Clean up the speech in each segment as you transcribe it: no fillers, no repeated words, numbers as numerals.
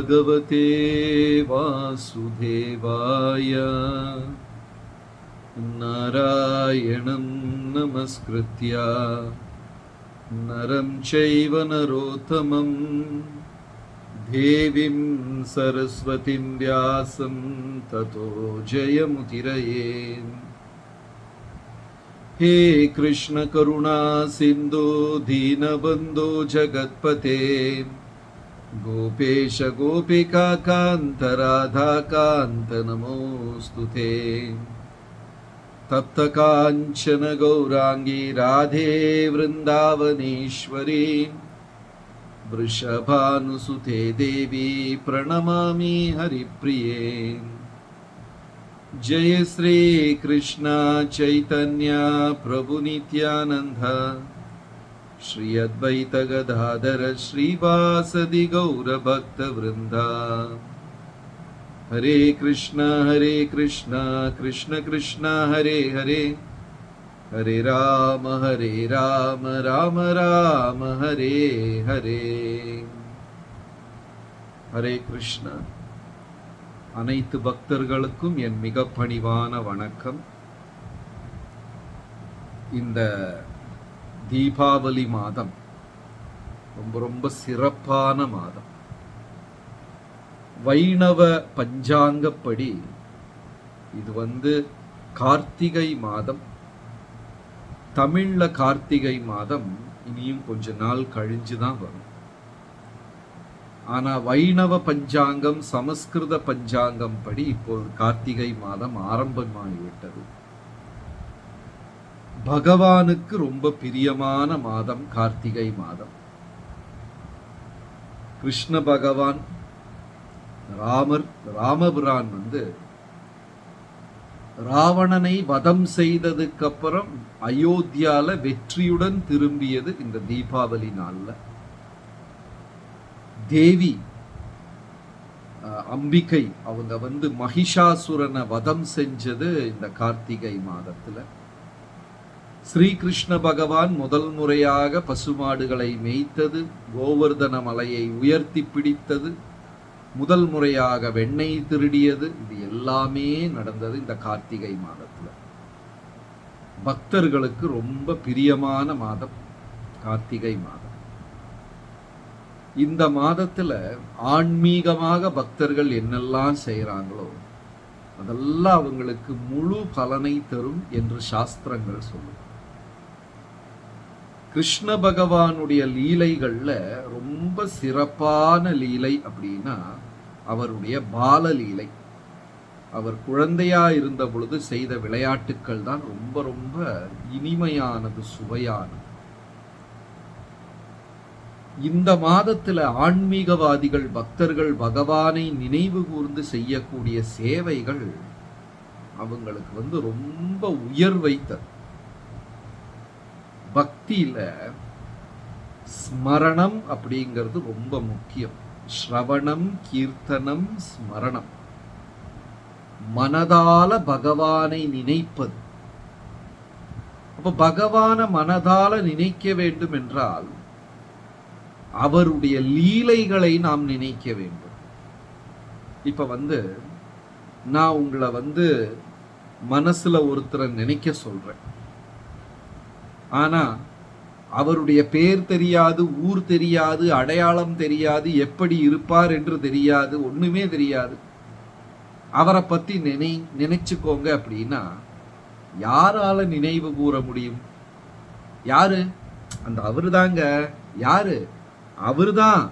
भगवते वासुदेवाय नारायणं नमस्कृत्य नरं चैव नरोत्तमं देवीं सरस्वतीं व्यासं ततो जयमुदीरये। हे कृष्ण करुणा सिंधु दीनबंधो जगत्पते गोपेश गोपिका कांत राधा कांत नमोस्तुते। तप्त कांचन गौरांगी राधे वृंदावनेश्वरी वृषभानुसुते देवी प्रणमामि हरिप्रिये। जय श्री कृष्ण चैतन्य प्रभु नित्यानंद श्री अद्वैत गदाधर श्रीवासदि गौर भक्त वृंदा। हरे कृष्ण कृष्ण कृष्ण हरे हरे, हरे राम राम राम हरे हरे। हरे कृष्ण। அனைத்து பக்தர்களுக்கும் என் மிக பணிவான வணக்கம். இந்த தீபாவளி மாதம் ரொம்ப ரொம்ப சிறப்பான மாதம். வைணவ பஞ்சாங்கப்படி இது கார்த்திகை மாதம். தமிழ்ல கார்த்திகை மாதம் இனியும் கொஞ்ச நாள் கழிஞ்சு தான் வரும். ஆனா வைணவ பஞ்சாங்கம் சமஸ்கிருத பஞ்சாங்கம் படி இப்போது கார்த்திகை மாதம் ஆரம்பமாகிவிட்டது. பகவானுக்கு ரொம்ப பிரியமான மாதம் கார்த்திகை மாதம். கிருஷ்ண பகவான் ராமபிரான் ராவணனை வதம் செய்ததுக்கு அப்புறம் அயோத்தியால வெற்றியுடன் திரும்பியது இந்த தீபாவளி நாள்ல. தேவி அம்பிகை அவங்க மகிஷாசுரனை வதம் செஞ்சது இந்த கார்த்திகை மாதத்துல. ஸ்ரீகிருஷ்ண பகவான் முதல் முறையாக பசுமாடுகளை மேய்த்தது, கோவர்தன மலையை உயர்த்தி பிடித்தது, முதல் முறையாக வெண்ணெய் திருடியது, இது எல்லாமே நடந்தது இந்த கார்த்திகை மாதத்துல. பக்தர்களுக்கு ரொம்ப பிரியமான மாதம் கார்த்திகை மாதம். இந்த மாதத்துல ஆன்மீகமாக பக்தர்கள் என்னெல்லாம் செய்யறாங்களோ அதெல்லாம் அவங்களுக்கு முழு பலனை தரும் என்று சாஸ்திரங்கள் சொல்லும். கிருஷ்ண பகவானுடைய லீலைகள்ல ரொம்ப சிறப்பான லீலை அப்படின்னா அவருடைய பால லீலை. அவர் குழந்தையா இருந்த பொழுது செய்த விளையாட்டுக்கள் தான் ரொம்ப ரொம்ப இனிமையானது, சுவையானது. இந்த மாதத்துல ஆன்மீகவாதிகள் பக்தர்கள் பகவானை நினைவு கூர்ந்து செய்யக்கூடிய சேவைகள் அவங்களுக்கு ரொம்ப உயர்வை தரும். பக்தியில ஸ்மரணம் அப்படிங்கிறது ரொம்ப முக்கியம். ஸ்ரவணம், கீர்த்தனம், ஸ்மரணம். மனதால பகவானை நினைப்பது. அப்ப பகவான மனதால நினைக்க வேண்டும் என்றால் அவருடைய லீலைகளை நாம் நினைக்க வேண்டும். இப்ப நான் உங்களை மனசுல ஒருத்தரை நினைக்க சொல்றேன். ஆனா அவருடைய பேர் தெரியாது, ஊர் தெரியாது, அடையாளம் தெரியாது, எப்படி இருப்பார் என்று தெரியாது, ஒண்ணுமே தெரியாது. அவரை பத்தி நினைச்சுக்கோங்க அப்படின்னா யாரால நினைவு கூற முடியும்? யாரு? அந்த அவரு தாங்க. யாரு? அவருதான்.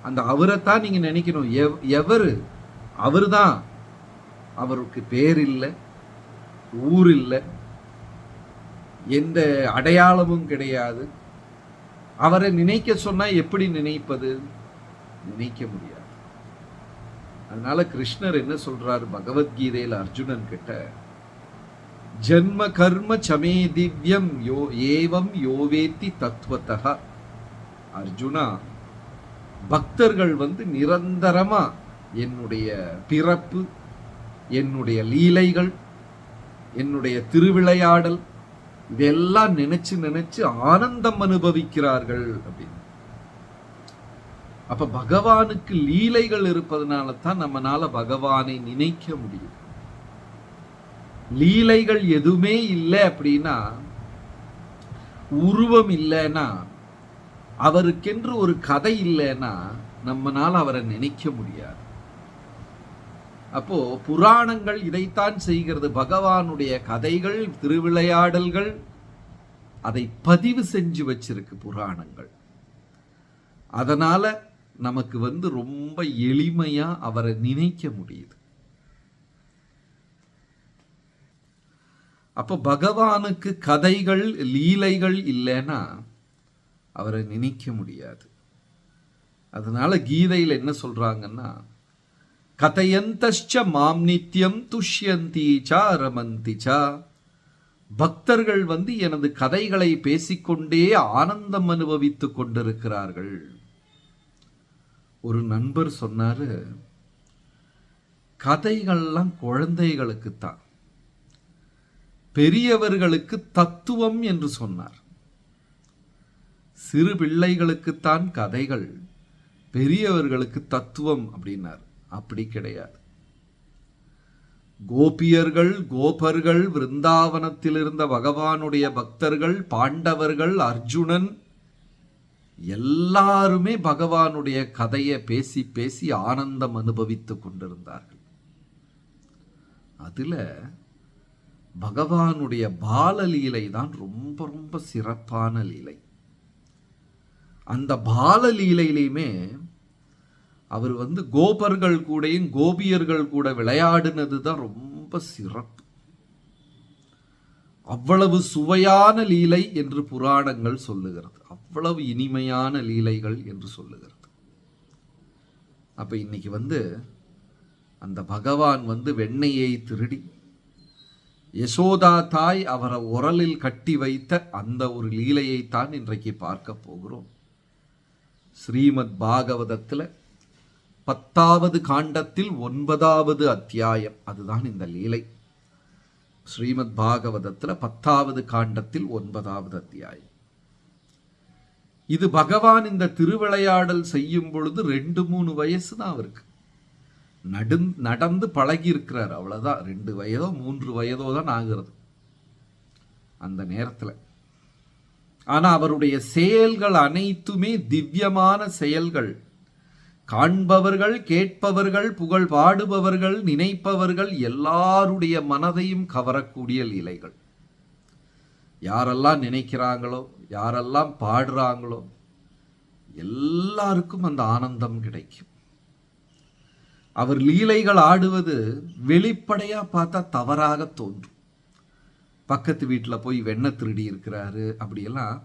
அந்த அவரைத்தான் நீங்க நினைக்கணும். எவரு? அவருதான். அவருக்கு பேர் இல்லை, ஊர் இல்லை, எந்த அடையாளமும் கிடையாது. அவரை நினைக்க சொன்னா எப்படி நினைப்பது? நினைக்க முடியாது. அதனால கிருஷ்ணர் என்ன சொல்றாரு பகவத்கீதையில அர்ஜுனன் கிட்ட, ஜன்ம கர்ம சமே திவ்யம் யோ ஏவம் யோவேத்தி தத்துவத்தः. அர்ஜுனா, பக்தர்கள் நிரந்தரமா என்னுடைய பிறப்பு, என்னுடைய லீலைகள், என்னுடைய திருவிளையாடல் இதெல்லாம் நினைச்சு நினைச்சு ஆனந்தம் அனுபவிக்கிறார்கள் அப்படின்னு. அப்ப பகவானுக்கு லீலைகள் இருப்பதனால தான் நம்மனால பகவானை நினைக்க முடியும். லீலைகள் எதுவுமே இல்லை அப்படின்னா, உருவம் இல்லைன்னா, அவருக்கென்று ஒரு கதை இல்லைன்னா நம்மனால அவரை நினைக்க முடியாது. அப்போ புராணங்கள் இதைத்தான் செய்கிறது. பகவானுடைய கதைகள், திருவிளையாடல்கள் அதை பதிவு செஞ்சு வச்சிருக்கு புராணங்கள். அதனால நமக்கு ரொம்ப எளிமையா அவரை நினைக்க முடியுது. அப்ப பகவானுக்கு கதைகள், லீலைகள் இல்லைன்னா அவரை நினைக்க முடியாது. அதனால கீதையில் என்ன சொல்றாங்கன்னா, கதையந்தச்ச மாம் நித்யம் துஷ்யந்தீச்சா ரமந்திச்சா. பக்தர்கள் எனது கதைகளை பேசிக்கொண்டே ஆனந்தம் அனுபவித்துக் கொண்டிருக்கிறார்கள். ஒரு நண்பர் சொன்னாரு, கதைகள்லாம் குழந்தைகளுக்குத்தான், பெரியவர்களுக்கு தத்துவம் என்று சொன்னார். சிறு பிள்ளைகளுக்குத்தான் கதைகள், பெரியவர்களுக்கு தத்துவம் அப்படின்னார். அப்படி கிடையாது. கோபியர்கள், கோபர்கள், விருந்தாவனத்தில் இருந்த பகவானுடைய பக்தர்கள், பாண்டவர்கள், அர்ஜுனன் எல்லாருமே பகவானுடைய கதையை பேசி பேசி ஆனந்தம் அனுபவித்துக் கொண்டிருந்தார்கள். அதுல பகவானுடைய பாலலீலை தான் ரொம்ப ரொம்ப சிறப்பான லீலை. அந்த பாலலீலையிலுமே அவர் கோபர்கள் கூடயும் கோபியர்கள் கூட விளையாடினது தான் ரொம்ப சிறப்பு. அவ்வளவு சுவையான லீலை என்று புராணங்கள் சொல்லுகிறது. அவ்வளவு இனிமையான லீலைகள் என்று சொல்லுகிறது. அப்ப இன்னைக்கு அந்த பகவான் வெண்ணெயை திருடி யசோதா தாய் அவரை உரலில் கட்டி வைத்த அந்த ஒரு லீலையைத்தான் இன்றைக்கு பார்க்க போகிறோம். ஸ்ரீமத் பாகவதத்தில் 10வது காண்டத்தில் 9வது அத்தியாயம், அதுதான் இந்த லீலை. ஸ்ரீமத் பாகவதத்தில் 10வது காண்டத்தில் 9வது அத்தியாயம். இது பகவான் இந்த திருவிளையாடல் செய்யும் பொழுது 2-3 வயசு தான் அவருக்கு. நடந்து பழகி இருக்கிறார், அவ்வளவுதான். 2 வயதோ 3 வயதோ தான் ஆகிறது அந்த நேரத்தில். ஆனா அவருடைய செயல்கள் அனைத்துமே திவ்யமான செயல்கள். காண்பவர்கள், கேட்பவர்கள், புகழ் பாடுபவர்கள், நினைப்பவர்கள் எல்லாருடைய மனதையும் கவரக்கூடிய லீலைகள். யாரெல்லாம் நினைக்கிறாங்களோ, யாரெல்லாம் பாடுறாங்களோ எல்லாருக்கும் அந்த ஆனந்தம் கிடைக்கும். அவர் லீலைகள் ஆடுவது வெளிப்படையா பார்த்தா தவறாக தோன்றும். பக்கத்து வீட்டில் போய் வெண்ணெய் திருடி இருக்கிறாரு அப்படியெல்லாம்,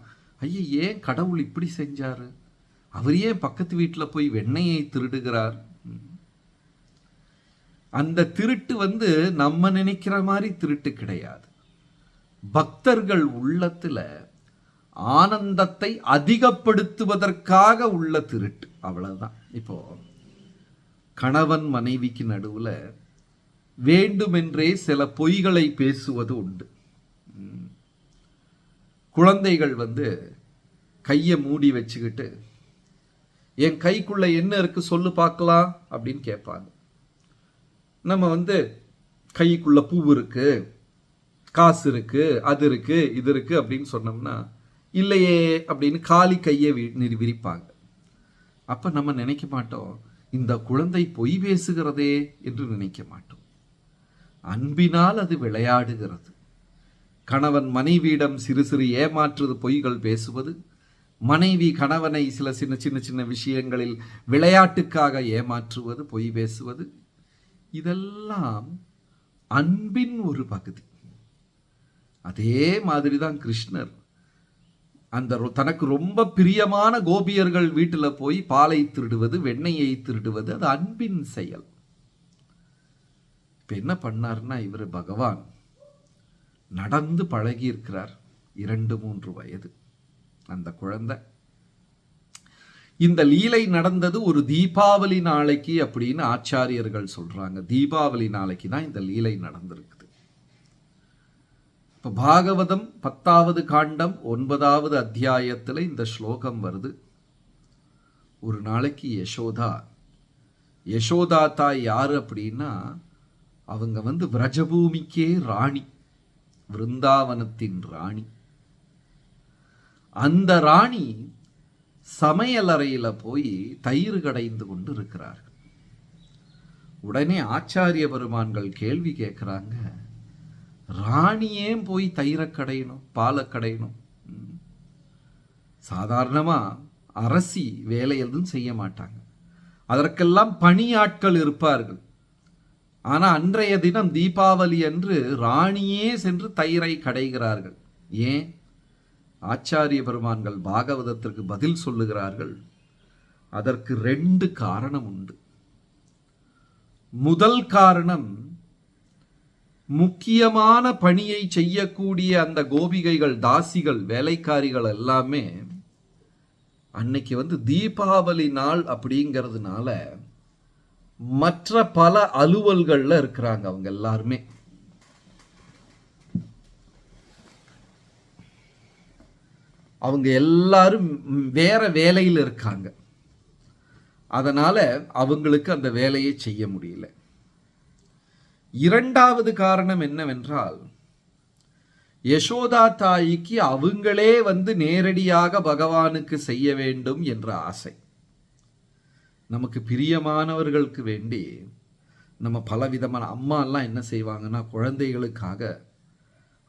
ஐயா ஏன் கடவுள் இப்படி செஞ்சாரு, அவர் ஏன் பக்கத்து வீட்டில் போய் வெண்ணெயை திருடுகிறார்? அந்த திருட்டு நம்ம நினைக்கிற மாதிரி திருட்டு கிடையாது. பக்தர்கள் உள்ளத்துல ஆனந்தத்தை அதிகப்படுத்துவதற்காக உள்ள திருட்டு, அவ்வளவுதான். இப்போ கணவன் மனைவிக்கு நடுவுல வேண்டுமென்றே சில பொய்களை பேசுவது உண்டு. குழந்தைகள் கையை மூடி வச்சுக்கிட்டு, என் கைக்குள்ள என்ன இருக்கு சொல்லு பார்க்கலாம் அப்படின்னு கேட்பாங்க. நம்ம கைக்குள்ள பூ இருக்கு, காசு இருக்கு, அது இருக்கு, இது இருக்கு அப்படின்னு சொன்னோம்னா, இல்லையே அப்படின்னு காலி கையை விரிப்பாங்க. அப்ப நம்ம நினைக்க மாட்டோம், இந்த குழந்தை பொய் பேசுகிறதே என்று நினைக்க மாட்டோம். அன்பினால் அது விளையாடுகிறது. கணவன் மனைவியிடம் சிறு சிறு ஏமாற்றுவது, பொய்கள் பேசுவது, மனைவி கணவனை சில சின்ன சின்ன சின்ன விஷயங்களில் விளையாட்டுக்காக ஏமாற்றுவது, பொய் பேசுவது, இதெல்லாம் அன்பின் ஒரு பகுதி. அதே மாதிரிதான் கிருஷ்ணர் அந்த தனக்கு ரொம்ப பிரியமான கோபியர்கள் வீட்டில் போய் பாலை திருடுவது, வெண்ணெயை திருடுவது, அது அன்பின் செயல். இப்ப என்ன பண்ணார்னா, இவர் பகவான் நடந்து பழகி இருக்கிறார். 2-3 வயது அந்த குழந்தை. இந்த லீலை நடந்தது ஒரு தீபாவளி நாளைக்கு அப்படின்னு ஆச்சாரியர்கள் சொல்றாங்க. தீபாவளி நாளைக்கு தான் இந்த லீலை நடந்திருக்குது. இப்ப பாகவதம் 10வது காண்டம் 9வது அத்தியாயத்துல இந்த ஸ்லோகம் வருது. ஒரு நாளைக்கு யசோதா தாய் யாரு அப்படின்னா, அவங்க விரஜபூமிக்கே ராணி, விருந்தாவனத்தின் ராணி. அந்த ராணி சமையலறையில போய் தயிர் கடைந்து கொண்டு இருக்கிறார்கள். உடனே ஆச்சாரிய பெருமான்கள் கேள்வி கேட்கிறாங்க, ராணியே போய் தயிரை கடையணும், பாலை கடையணும்? சாதாரணமா அரசி வேலை எதுவும் செய்ய மாட்டாங்க, அதற்கெல்லாம் பணியாட்கள் இருப்பார்கள். ஆனா அன்றைய தினம் தீபாவளி அன்று ராணியே சென்று தயிரை கடைகிறார்கள். ஏன்? ஆச்சாரிய பெருமான்கள் பாகவதத்திற்கு பதில் சொல்லுகிறார்கள். அதற்கு 2 காரணம் உண்டு. முதல் காரணம், முக்கியமான பணியை செய்யக்கூடிய அந்த கோபிகைகள், தாசிகள், வேலைக்காரிகள் எல்லாமே அன்னைக்கு தீபாவளி நாள் அப்படிங்கிறதுனால மற்ற பல அலுவல்கள்ல இருக்கிறாங்க. அவங்க எல்லாருமே அவங்க எல்லாரும் வேற வேலையில் இருக்காங்க. அதனால அவங்களுக்கு அந்த வேலையை செய்ய முடியல. இரண்டாவது காரணம் என்னவென்றால், யசோதா தாய்க்கு அவங்களே நேரடியாக பகவானுக்கு செய்ய வேண்டும் என்ற ஆசை. நமக்கு பிரியமானவர்களுக்கு வேண்டி நம்ம பலவிதமான அம்மா எல்லாம் என்ன செய்வாங்கன்னா, குழந்தைகளுக்காக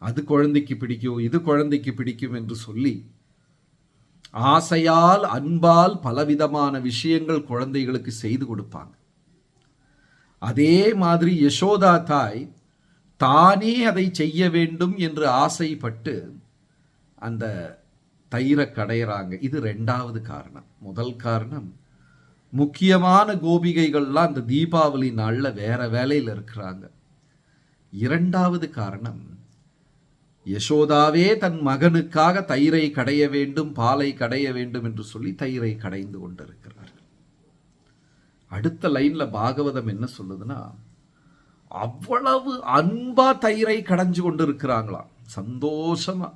அது குழந்தைக்கு பிடிக்கும், இது குழந்தைக்கு பிடிக்கும் என்று சொல்லி ஆசையால் அன்பால் பலவிதமான விஷயங்கள் குழந்தைகளுக்கு செய்து கொடுப்பாங்க. அதே மாதிரி யசோதா தாய் தானே அதை செய்ய வேண்டும் என்று ஆசைப்பட்டு அந்த தயிரை கடையிறாங்க. இது 2வது காரணம். முதல் காரணம், முக்கியமான கோபிகைகள்லாம் அந்த தீபாவளி நாளில் வேற வேலையில் இருக்கிறாங்க. 2வது காரணம், யசோதாவே தன் மகனுக்காக தயிரை கடைய வேண்டும், பாலை கடைய வேண்டும் என்று சொல்லி தயிரை கடைந்து கொண்டிருக்கிறார்கள். அடுத்த லைன்ல பாகவதம் என்ன சொல்லுதுன்னா, அவ்வளவு அன்பா தயிரை கடைஞ்சு கொண்டு இருக்கிறாங்களாம், சந்தோஷமா.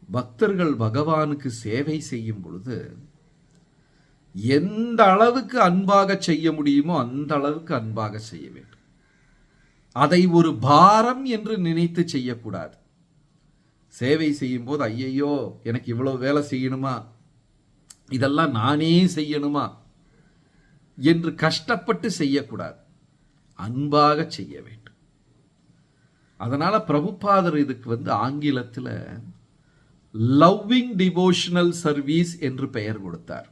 பக்தர்கள் பகவானுக்கு சேவை செய்யும் பொழுது எந்த அளவுக்கு அன்பாக செய்ய முடியுமோ அந்த அளவுக்கு அன்பாக செய்ய வேண்டும். அதை ஒரு பாரம் என்று நினைத்து செய்யக்கூடாது. சேவை செய்யும் போது ஐயையோ எனக்கு இவ்வளவு வேலை செய்யணுமா, இதெல்லாம் நானே செய்யணுமா என்று கஷ்டப்பட்டு செய்யக்கூடாது, அன்பாக செய்ய வேண்டும். அதனால பிரபுபாதர் இதுக்கு ஆங்கிலத்தில் லவ்விங் டிவோஷனல் சர்வீஸ் என்று பெயர் கொடுத்தார்.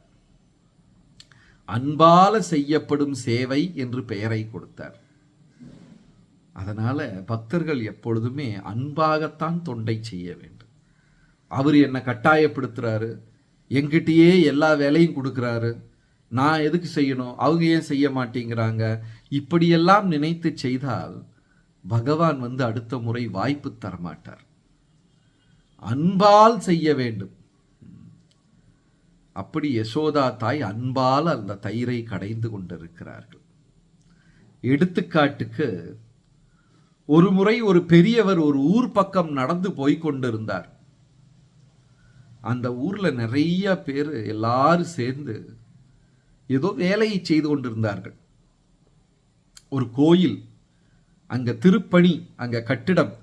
அன்பால செய்யப்படும் சேவை என்று பெயரை கொடுத்தார். அதனால பக்தர்கள் எப்பொழுதுமே அன்பாகத்தான் தொண்டை செய்ய வேண்டும். அவர் என்னை கட்டாயப்படுத்துறாரு, என்கிட்டயே எல்லா வேலையும் கொடுக்குறாரு, நான் எதுக்கு செய்யணும், அவங்க ஏன் செய்ய மாட்டேங்கிறாங்க, இப்படியெல்லாம் நினைத்து செய்தால் பகவான் அடுத்த முறை வாய்ப்பு தரமாட்டார். அன்பால் செய்ய வேண்டும். அப்படி யசோதா தாய் அன்பால் அந்த தயிரை கடைந்து கொண்டிருக்கிறார்கள். எடுத்துக்காட்டுக்கு, ஒரு முறை ஒரு பெரியவர் ஒரு ஊர் பக்கம் நடந்து போய் கொண்டிருந்தார். அந்த ஊர்ல நிறைய பேர் எல்லாரும் சேர்ந்து ஏதோ வேலையை செய்து கொண்டிருந்தார்கள். ஒரு கோயில், அங்க திருப்பணி, அங்க கட்டிடம்,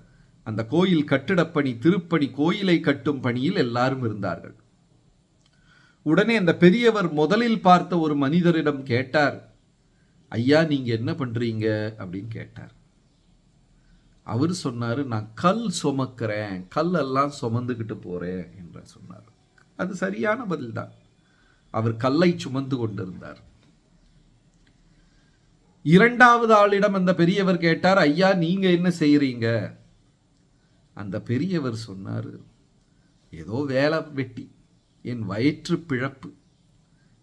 அந்த கோயில் கட்டிடப்பணி, திருப்பணி, கோயிலை கட்டும் பணியில் எல்லாரும் இருந்தார்கள். உடனே அந்த பெரியவர் முதலில் பார்த்த ஒரு மனிதரிடம் கேட்டார், ஐயா நீங்க என்ன பண்றீங்க அப்படின்னு கேட்டார். அவர் சொன்னாரு, நான் கல் சுமக்கிறேன், கல்லெல்லாம் சுமந்துக்கிட்டு போறேன் என்று சொன்னார். அது சரியான பதில் தான். அவர் கல்லை சுமந்து கொண்டிருந்தார். இரண்டாவது ஆளிடம் அந்த பெரியவர் கேட்டார், ஐயா நீங்க என்ன செய்யறீங்க? அந்த பெரியவர் சொன்னார், ஏதோ வேலை வெட்டி, என் வயிற்று பிழப்பு,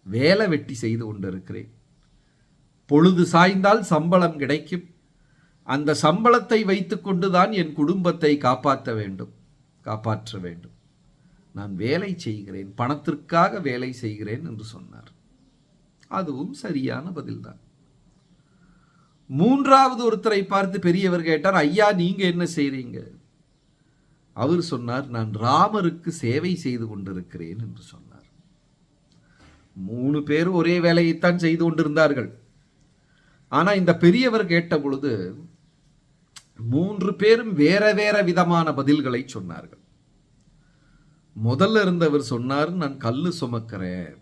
வேலை வெட்டி செய்து கொண்டிருக்கிறேன். பொழுது சாய்ந்தால் சம்பளம் கிடைக்கும், அந்த சம்பளத்தை வைத்துக்கொண்டுதான் என் குடும்பத்தை காப்பாற்ற வேண்டும். நான் வேலை செய்கிறேன், பணத்திற்காக வேலை செய்கிறேன் என்று சொன்னார். அதுவும் சரியான பதில்தான். மூன்றாவது ஒருத்தரை பார்த்து பெரியவர் கேட்டார், ஐயா நீங்க என்ன செய்றீங்க? அவர் சொன்னார், நான் ராமருக்கு சேவை செய்து கொண்டிருக்கிறேன் என்று சொன்னார். 3 பேர் ஒரே வேலையைத்தான் செய்து கொண்டிருந்தார்கள். ஆனா இந்த பெரியவர் கேட்ட பொழுது 3 பேரும் வேற வேற விதமான பதில்களை சொன்னார்கள். முதல்ல இருந்தவர் சொன்னார், நான் கல்லு சுமக்கிறேன்.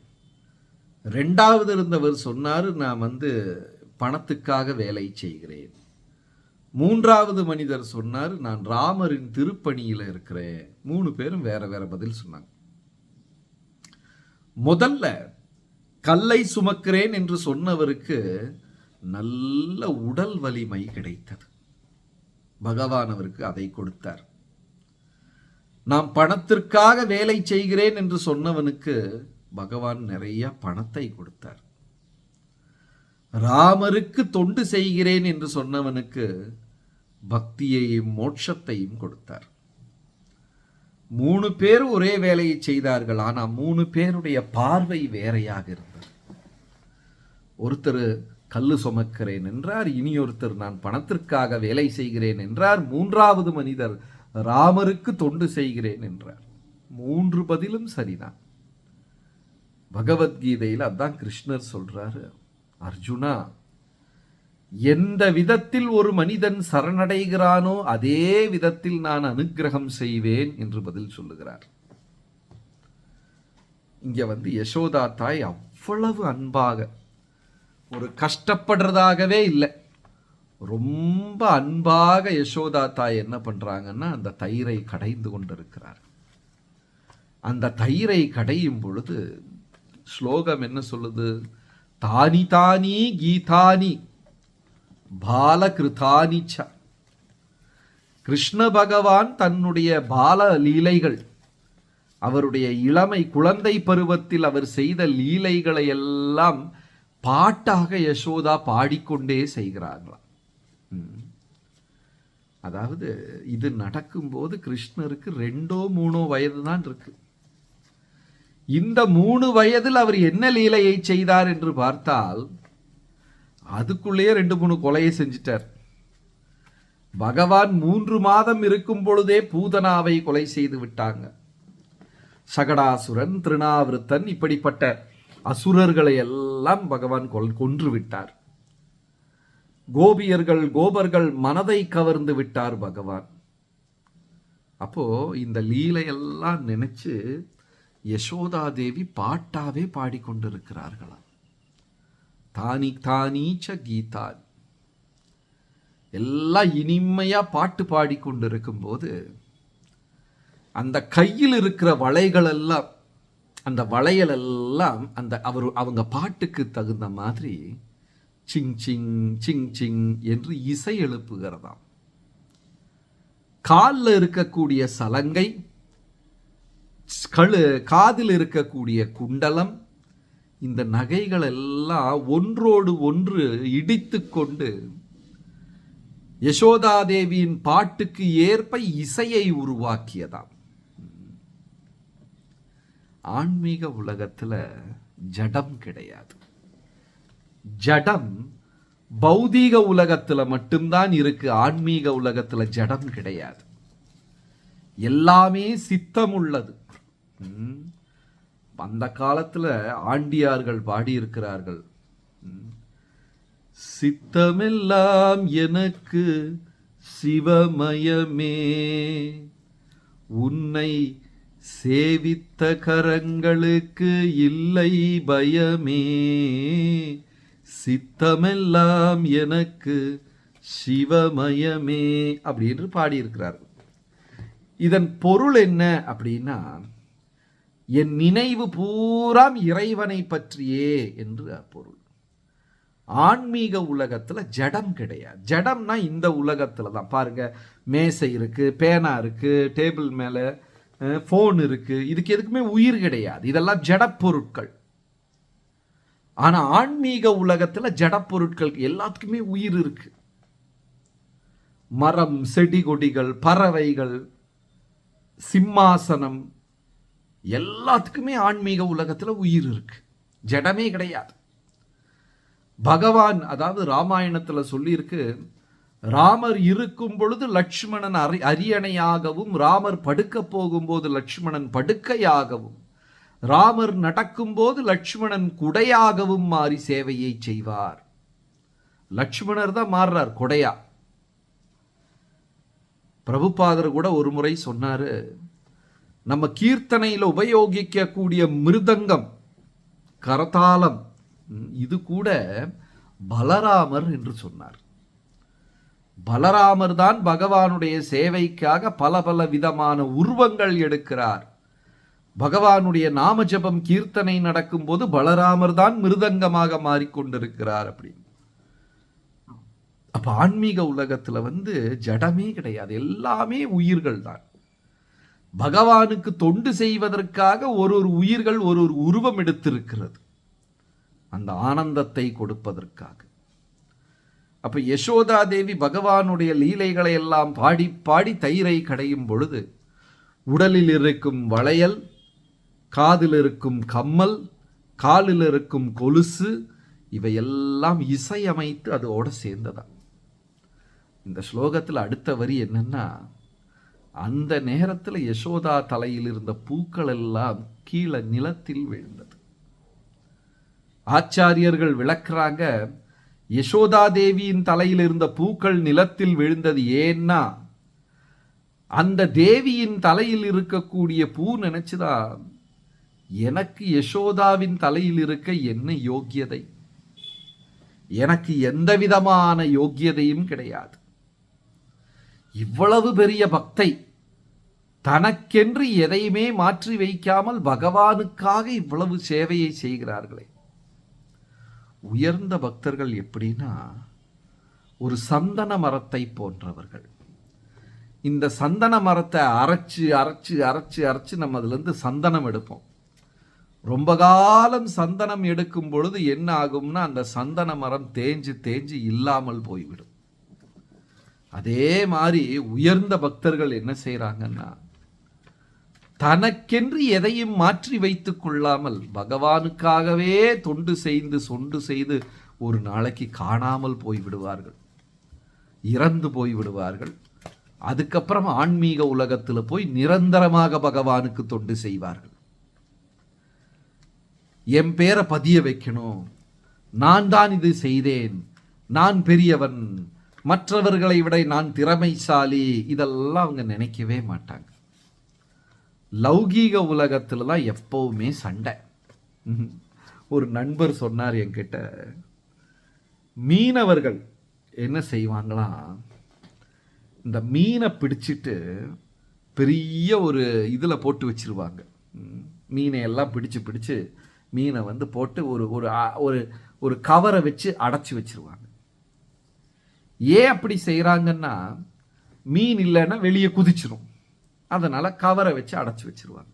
2வது இருந்தவர் சொன்னார், நான் பணத்துக்காக வேலை செய்கிறேன். 3வது மனிதர் சொன்னார், நான் ராமரின் திருப்பணியில் இருக்கிறேன். 3 பேரும் வேற வேற பதில் சொன்னாங்க. முதல்ல கல்லை சுமக்கிறேன் என்று சொன்னவருக்கு நல்ல உடல் வலிமை கிடைத்தது. பகவான் அவருக்கு அதை கொடுத்தார். நாம் பணத்திற்காக வேலை செய்கிறேன் என்று சொன்னவனுக்கு பகவான் நிறைய பணத்தை கொடுத்தார். ராமருக்கு தொண்டு செய்கிறேன் என்று சொன்னவனுக்கு பக்தியையும் மோட்சத்தையும் கொடுத்தார். 3 பேர் ஒரே வேலையை செய்தார்கள். ஆனால் 3 பேருடைய பார்வை வேறையாக இருந்தது. ஒருத்தர் கல்லு சுமக்கிறேன் என்றார், இனி ஒருத்தர் நான் பணத்திற்காக வேலை செய்கிறேன் என்றார், 3வது மனிதர் ராமருக்கு தொண்டு செய்கிறேன் என்றார். 3 பதிலும் சரிதான். பகவத்கீதையில் அதான் கிருஷ்ணர் சொல்றாரு, அர்ஜுனா, எந்த விதத்தில் ஒரு மனிதன் சரணடைகிறானோ அதே விதத்தில் நான் அனுக்கிரகம் செய்வேன் என்று பதில் சொல்லுகிறார். இங்க யசோதா தாய் அவ்வளவு அன்பாக, ஒரு கஷ்டப்படுறதாகவே இல்லை, ரொம்ப அன்பாக யசோதா தாய் என்ன பண்றாங்கன்னா அந்த தயிரை கடைந்து கொண்டிருக்கிறார். அந்த தயிரை கடையும் பொழுது ஸ்லோகம் என்ன சொல்லுது? தானி தானி கீதானி பாலகிருதானிச்ச. கிருஷ்ண பகவான் தன்னுடைய பால லீலைகள், அவருடைய இளமை குழந்தை பருவத்தில் அவர் செய்த லீலைகளை எல்லாம் பாட்டாக யசோதா பாடிக்கொண்டே செய்கிறார்களாம். அதாவது இது நடக்கும்போது கிருஷ்ணருக்கு 2-3 வயது தான் இருக்கு. இந்த 3 வயதில் அவர் என்ன லீலையை செய்தார் என்று பார்த்தால் அதுக்குள்ளேயே 2-3 கொலையை செஞ்சிட்டார். பகவான் 3 மாதம் இருக்கும் பொழுதே பூதனாவை கொலை செய்து விட்டாங்க. சகடாசுரன், திருணாவிருத்தன், இப்படிப்பட்ட அசுரர்களை எல்லாம் பகவான் கொன்று விட்டார். கோபர்கள் மனதை கவர்ந்து விட்டார் பகவான். அப்போ இந்த லீலையெல்லாம் நினைச்சு யசோதா தேவி பாட்டாவே பாடிக்கொண்டிருக்கிறார்களாம். தானி தானீச்ச கீதான், எல்லாம் இனிமையா பாட்டு பாடிக்கொண்டிருக்கும் போது அந்த கையில் இருக்கிற வளைகள் எல்லாம், அந்த வளையல் எல்லாம் அவங்க பாட்டுக்கு தகுந்த மாதிரி சிங் சிங் சிங் சிங் என்று இசை எழுப்புகிறதாம். காலில் இருக்கக்கூடிய சலங்கை, காதில் இருக்கக்கூடிய குண்டலம், இந்த நகைகள் எல்லாம் ஒன்றோடு ஒன்று இடித்து கொண்டு யசோதாதேவியின் பாட்டுக்கு ஏற்ப இசையை உருவாக்கியதாம். ஆன்மீக உலகத்துல ஜடம் கிடையாது. ஜடம் பௌதீக உலகத்துல மட்டும்தான் இருக்கு. ஆன்மீக உலகத்துல ஜடம் கிடையாது. எல்லாமே சித்தம் உள்ளது. அந்த காலத்துல ஆண்டியார்கள் பாடியிருக்கிறார்கள், சித்தமெல்லாம் எனக்கு சிவமயமே, உன்னை சேவித்த கரங்களுக்கு இல்லை பயமே, சித்தமெல்லாம் எனக்கு சிவமயமே அப்படின்னு பாடியிருக்கிறார்கள். இதன் பொருள் என்ன அப்படின்னா, என் நினைவு பூராம் இறைவனை பற்றியே என்று பொருள். ஆன்மீக உலகத்துல ஜடம் கிடையாது. ஜடம்னா இந்த உலகத்துல தான். பாருங்க, மேசை இருக்கு, பேனா இருக்கு, டேபிள் மேல போன் இருக்கு, இதுக்கு எதுக்குமே உயிர் கிடையாது. இதெல்லாம் ஜடப்பொருட்கள். ஆனா ஆன்மீக உலகத்துல ஜடப்பொருட்கள் எல்லாத்துக்குமே உயிர் இருக்கு. மரம், செடி கொடிகள், பறவைகள், சிம்மாசனம், எல்லாத்துக்குமே ஆன்மீக உலகத்துல உயிர் இருக்கு. ஜடமே கிடையாது. பகவான், அதாவது ராமாயணத்துல சொல்லியிருக்கு, ராமர் இருக்கும் பொழுது லட்சுமணன் அரியணையாகவும், ராமர் படுக்க போகும்போது லட்சுமணன் படுக்கையாகவும், ராமர் நடக்கும்போது லட்சுமணன் குடையாகவும் மாறி சேவையை செய்வார். லட்சுமணர் தான் மாறுறார் கொடையா. பிரபுபாதர் கூட ஒரு முறை சொன்னாரு, நம்ம கீர்த்தனையில உபயோகிக்கக்கூடிய மிருதங்கம், கரதாளம், இது கூட பலராமர் என்று சொன்னார். பலராமர் தான் பகவானுடைய சேவைக்காக பல பல விதமான உருவங்கள் எடுக்கிறார். பகவானுடைய நாம ஜபம் கீர்த்தனை நடக்கும் போது பலராமர் தான் மிருதங்கமாக மாறிக்கொண்டிருக்கிறார். அப்படி அப்ப ஆன்மீக உலகத்துல ஜடமே கிடையாது, எல்லாமே உயிர்கள் தான். பகவானுக்கு தொண்டு செய்வதற்காக ஒரு ஒரு உயிர்கள் ஒரு ஒரு உருவம் எடுத்திருக்கிறது, அந்த ஆனந்தத்தை கொடுப்பதற்காக. அப்ப யசோதா தேவி பகவானுடைய லீலைகளை எல்லாம் பாடி பாடி தயிரை கடையும் பொழுது உடலில் இருக்கும் வளையல், காதில் இருக்கும் கம்மல், காலில் இருக்கும் கொலுசு, இவையெல்லாம் இசையமைத்து அதோட சேர்ந்ததான். இந்த ஸ்லோகத்தில் அடுத்த வரி என்னன்னா, அந்த நேரத்தில் யசோதா தலையில் இருந்த பூக்கள் எல்லாம் கீழே நிலத்தில் விழுந்தது. ஆச்சாரியர்கள் விளக்குறாங்க, யசோதா தேவியின் தலையில் இருந்த பூக்கள் நிலத்தில் விழுந்தது ஏன்னா, அந்த தேவியின் தலையில் இருக்கக்கூடிய பூ நினைச்சுதான், எனக்கு யசோதாவின் தலையில் இருக்க என்ன யோக்கியதை? எனக்கு எந்த விதமான யோக்கியதையும் கிடையாது. இவ்வளவு பெரிய பக்தை தனக்கென்று எதையுமே மாற்றி வைக்காமல் பகவானுக்காக இவ்வளவு சேவையை செய்கிறார்களே. உயர்ந்த பக்தர்கள் எப்படின்னா, ஒரு சந்தன மரத்தை போன்றவர்கள். இந்த சந்தன மரத்தை அரைச்சு அரைச்சு அரைச்சு அரைச்சு நம்ம அதிலிருந்து சந்தனம் எடுப்போம். ரொம்ப காலம் சந்தனம் எடுக்கும் பொழுது என்ன ஆகும்னா, அந்த சந்தன மரம் தேஞ்சு தேஞ்சு இல்லாமல் போய்விடும். அதே மாதிரி உயர்ந்த பக்தர்கள் என்ன செய்யறாங்கன்னா, தனக்கென்று எதையும் மாற்றி வைத்துக் கொள்ளாமல் பகவானுக்காகவே தொண்டு செய்து ஒரு நாளைக்கு காணாமல் போய்விடுவார்கள், இறந்து போய்விடுவார்கள். அதுக்கப்புறம் ஆன்மீக உலகத்தில் போய் நிரந்தரமாக பகவானுக்கு தொண்டு செய்வார்கள். என் பேரை பதிய வைக்கணும், நான் தான் இது செய்தேன், நான் பெரியவன், மற்றவர்களை விட நான் திறமைசாலி, இதெல்லாம் அவங்க நினைக்கவே மாட்டாங்க. லௌகீக உலகத்துல தான் எப்பவுமே சண்டை. ஒரு நண்பர் சொன்னார் என்கிட்ட, மீனவர்கள் என்ன செய்வாங்களாம், இந்த மீனை பிடிச்சிட்டு பெரிய ஒரு இதில் போட்டு வச்சிருவாங்க. மீனை எல்லாம் பிடிச்சு மீனை போட்டு ஒரு ஒரு கவரை வச்சு அடைச்சி வச்சிருவாங்க. ஏன் அப்படி செய்கிறாங்கன்னா, மீன் இல்லைன்னா வெளியே குதிச்சிரும், அதனால கவரை வச்சு அடைச்சி வச்சிருவாங்க.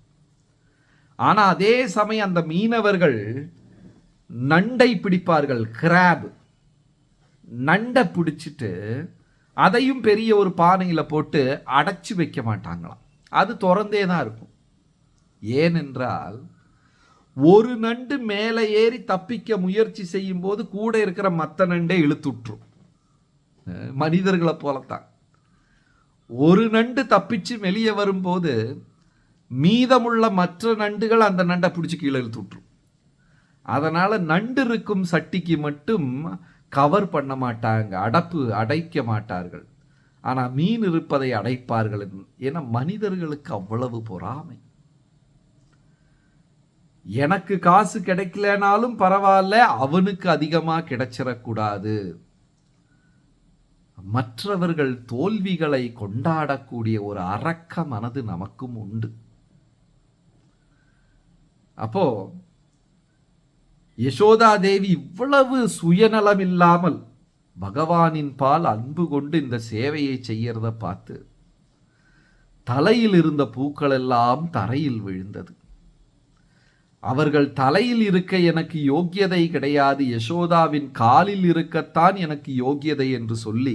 ஆனால் அதே சமயம் அந்த மீனவர்கள் நண்டை பிடிப்பார்கள், கிராப், நண்டை பிடிச்சிட்டு அதையும் பெரிய ஒரு பானையில் போட்டு அடைச்சி வைக்க மாட்டாங்களாம், அது திறந்தே தான் இருக்கும். ஏனென்றால் ஒரு நண்டு மேலே ஏறி தப்பிக்க முயற்சி செய்யும் போது கூட இருக்கிற மற்ற நண்டே இழுத்துட்ரும். மனிதர்களை போலத்தான் ஒரு நண்டு தப்பிச்சு வெளியே வரும்போது மீதமுள்ள மற்ற நண்டுகள் அந்த நண்டை பிடிச்சி கீழே இழுத்துட்ரும். அதனால நண்டு இருக்கும் சட்டிக்கு மட்டும் கவர் பண்ண மாட்டாங்க, அடைக்க மாட்டார்கள். ஆனால் மீன் இருப்பதை அடைப்பார்கள். ஏன்னா மனிதர்களுக்கு அவ்வளவு பொறாமை. எனக்கு காசு கிடைக்கலனாலும் பரவாயில்ல, அவனுக்கு அதிகமாக கிடைச்சிடக்கூடாது. மற்றவர்கள் தோல்விகளை கொண்டாடக்கூடிய ஒரு அரக்க மனது நமக்கும் உண்டு. அப்போ யசோதா தேவி இவ்வளவு சுயநலம் இல்லாமல் பகவானின் பால் அன்பு கொண்டு இந்த சேவையை செய்யறத பார்த்து தலையில் இருந்த பூக்கள் எல்லாம் தரையில் விழுந்தது. அவர்கள் தலையில் இருக்க எனக்கு யோக்கியதை கிடையாது, யசோதாவின் காலில் இருக்கத்தான் எனக்கு யோக்கியதை என்று சொல்லி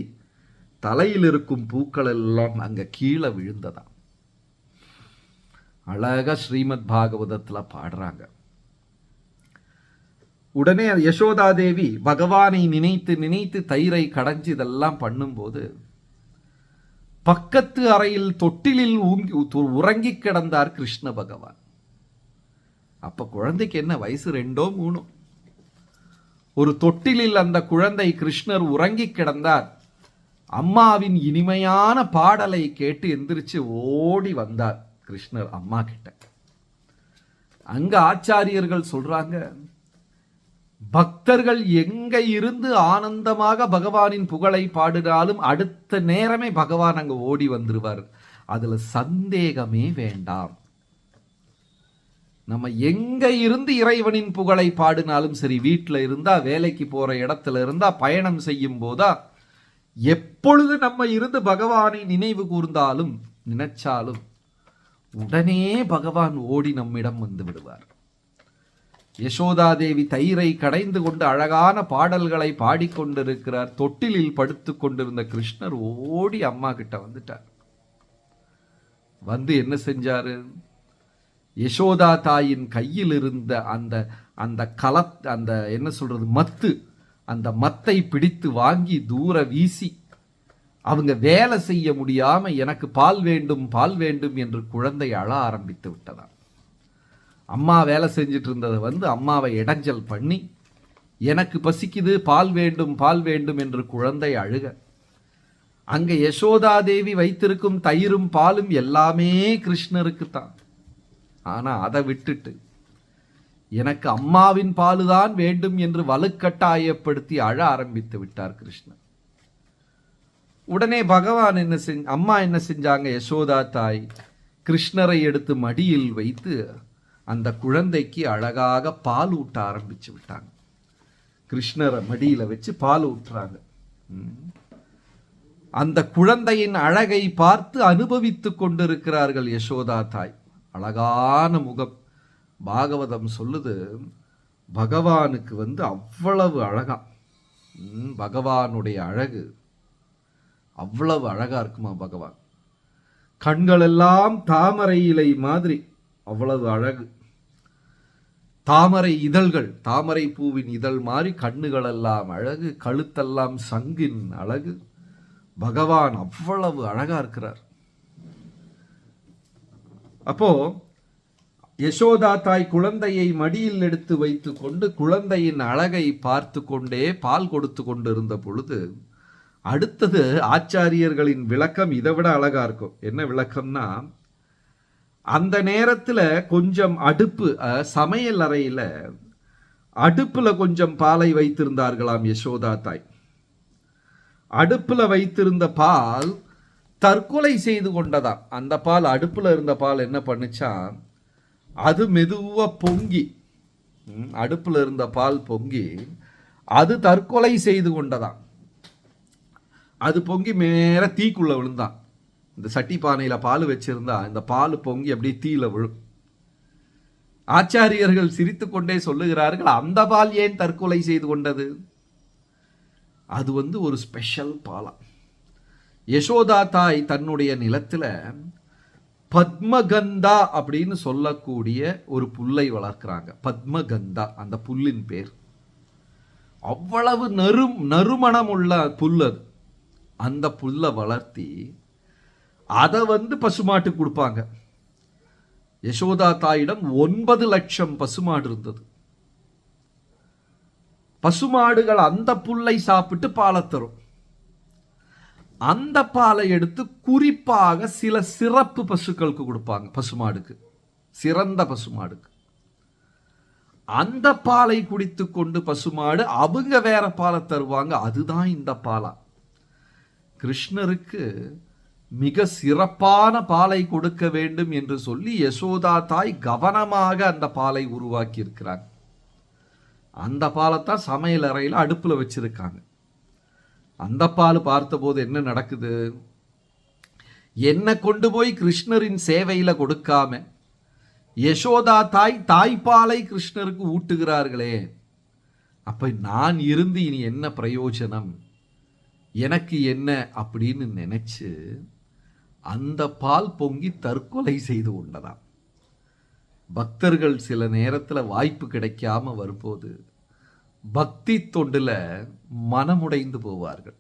தலையில் இருக்கும் பூக்கள் எல்லாம் அங்க கீழே விழுந்ததா. அழகா ஸ்ரீமத் பாகவதத்துல பாடுறாங்க. உடனே யசோதா தேவி பகவானை நினைத்து நினைத்து தயிரை கடைஞ்சு இதெல்லாம் பண்ணும்போது பக்கத்து அறையில் தொட்டிலில் உறங்கி கிடந்தார் கிருஷ்ண பகவான். அப்ப குழந்தைக்கு என்ன வயசு, 2 3. ஒரு தொட்டிலில் அந்த குழந்தை கிருஷ்ணர் உறங்கி கிடந்தார். அம்மாவின் இனிமையான பாடலை கேட்டு எந்திரிச்சு ஓடி வந்தார் கிருஷ்ணர் அம்மா கிட்ட. அங்க ஆச்சாரியர்கள் சொல்றாங்க, பக்தர்கள் எங்க இருந்து ஆனந்தமாக பகவானின் புகழை பாடினாலும் அடுத்த நேரமே பகவான் அங்க ஓடி வந்துருவார். அதுல சந்தேகமே வேண்டாம். நம்ம எங்க இருந்து இறைவனின் புகழை பாடினாலும் சரி, வீட்டில் இருந்தா, வேலைக்கு போற இடத்துல இருந்தா, பயணம் செய்யும் போதா, எப்பொழுது நம்ம இருந்து பகவானை நினைவு கூர்ந்தாலும் நினைச்சாலும் உடனே பகவான் ஓடி நம்மிடம் வந்து விடுவார். யசோதாதேவி தயிரை கடைந்து கொண்டு அழகான பாடல்களை பாடிக்கொண்டிருக்கிறார். தொட்டிலில் படுத்து கொண்டிருந்த கிருஷ்ணர் ஓடி அம்மா கிட்ட வந்துட்டார். வந்து என்ன செஞ்சாரு? யசோதா தாயின் கையில் இருந்த அந்த அந்த அந்த என்ன சொல்றது, மத்து, அந்த மத்தை பிடித்து வாங்கி தூர வீசி, அவங்க வேலை செய்ய முடியாம எனக்கு பால் வேண்டும் பால் வேண்டும் என்று குழந்தை அழ ஆரம்பித்து விட்டதாம். அம்மா வேலை செஞ்சிட்டு இருந்ததை வந்து அம்மாவை இடைஞ்சல் பண்ணி, எனக்கு பசிக்குது பால் வேண்டும் என்று குழந்தை அழுக, அங்க யசோதாதேவி வைத்திருக்கும் தயிரும் பாலும் எல்லாமே கிருஷ்ணருக்கு தான். ஆனா அதை விட்டுட்டு எனக்கு அம்மாவின் பாலுதான் வேண்டும் என்று வலுக்கட்டாயப்படுத்தி அழ ஆரம்பித்து விட்டார் கிருஷ்ணர். உடனே பகவான் அம்மா என்ன செஞ்சாங்க? யசோதா தாய் கிருஷ்ணரை எடுத்து மடியில் வைத்து அந்த குழந்தைக்கு அழகாக பால் ஊட்ட ஆரம்பிச்சு விட்டாங்க. கிருஷ்ணரை மடியில வச்சு பால் ஊட்டுறாங்க. அந்த குழந்தையின் அழகை பார்த்து அனுபவித்துக் கொண்டிருக்கிறார்கள் யசோதா தாய். அழகான முகம். பாகவதம் சொல்லுது, பகவானுக்கு வந்து அவ்வளவு அழகா, பகவானுடைய அழகு அவ்வளவு அழகா இருக்குமா பகவான். கண்கள் எல்லாம் தாமரை இலை மாதிரி அவ்வளவு அழகு. தாமரை இதழ்கள், தாமரை பூவின் இதழ் மாதிரி கண்ணுகள் எல்லாம் அழகு, கழுத்தெல்லாம் சங்கின் அழகு. பகவான் அவ்வளவு அழகா இருக்கிறார். அப்போ யசோதா தாய் குழந்தையை மடியில் எடுத்து வைத்து கொண்டு குழந்தையின் அழகை பார்த்து கொண்டே பால் கொடுத்து கொண்டிருந்த பொழுது, அடுத்தது ஆச்சாரியர்களின் விளக்கம் இதை விட அழகா இருக்கும். என்ன விளக்கம்னா, அந்த நேரத்தில் கொஞ்சம் அடுப்பு, சமையல் அறையில் அடுப்புல கொஞ்சம் பாலை வைத்திருந்தார்களாம் யசோதா தாய். அடுப்புல வைத்திருந்த பால் தற்கொலை செய்து கொண்டதாம். அந்த பால், அடுப்புல இருந்த பால் என்ன பண்ணுச்சான், அது மெதுவா பொங்கி, அடுப்புல இருந்த பால் பொங்கி அது தற்கொலை செய்து கொண்டதாம். அது பொங்கி மேல தீக்குள்ள விழுந்தான். இந்த சட்டி பானையில பால் வச்சிருந்தா இந்த பால் பொங்கி அப்படியே தீயில விழும். ஆச்சாரியர்கள் சிரித்து கொண்டே சொல்லுகிறார்கள், அந்த பால் ஏன் தற்கொலை செய்து கொண்டது? அது வந்து ஒரு ஸ்பெஷல் பாலா. யசோதா தாய் தன்னுடைய நிலத்துல பத்மகந்தா அப்படின்னு சொல்லக்கூடிய ஒரு புல்லை வளர்க்கிறாங்க. பத்மகந்தா அந்த புல்லின் பேர். அவ்வளவு நறுமணம் உள்ள புல் அது. அந்த புல்லை வளர்த்தி அதை வந்து பசுமாட்டு கொடுப்பாங்க. யசோதா தாயிடம் 9 லட்சம் பசுமாடு இருந்தது. பசுமாடுகள் அந்த புல்லை சாப்பிட்டு பாலை தரும். அந்த பாலை எடுத்து குறிப்பாக சில சிறப்பு பசுக்களுக்கு கொடுப்பாங்க. பசுமாடுக்கு, சிறந்த பசுமாடுக்கு அந்த பாலை குடித்து கொண்டு பசுமாடு அவங்க வேற பாலை தருவாங்க. அதுதான் இந்த பாலா. கிருஷ்ணருக்கு மிக சிறப்பான பாலை கொடுக்க வேண்டும் என்று சொல்லி யசோதா தாய் கவனமாக அந்த பாலை உருவாக்கி இருக்கிறாங்க. அந்த பாலைத்தான் சமையல் அறையில் அடுப்புல வச்சிருக்காங்க. அந்த பால் பார்த்தபோது என்ன நடக்குது? என்ன கொண்டு போய் கிருஷ்ணரின் சேவையில கொடுக்காம யசோதா தாய் தாய்ப்பாலை கிருஷ்ணருக்கு ஊட்டுகிறார்களே, அப்ப நான் இருந்து இனி என்ன பிரயோஜனம், எனக்கு என்ன அப்படின்னு நினைச்சு அந்த பால் பொங்கி தற்கொலை செய்து கொண்டதாம். பக்தர்கள் சில நேரத்தில் வாய்ப்பு கிடைக்காம வரும்போது பக்தி தொண்டுல மனமுடைந்து போவார்கள்.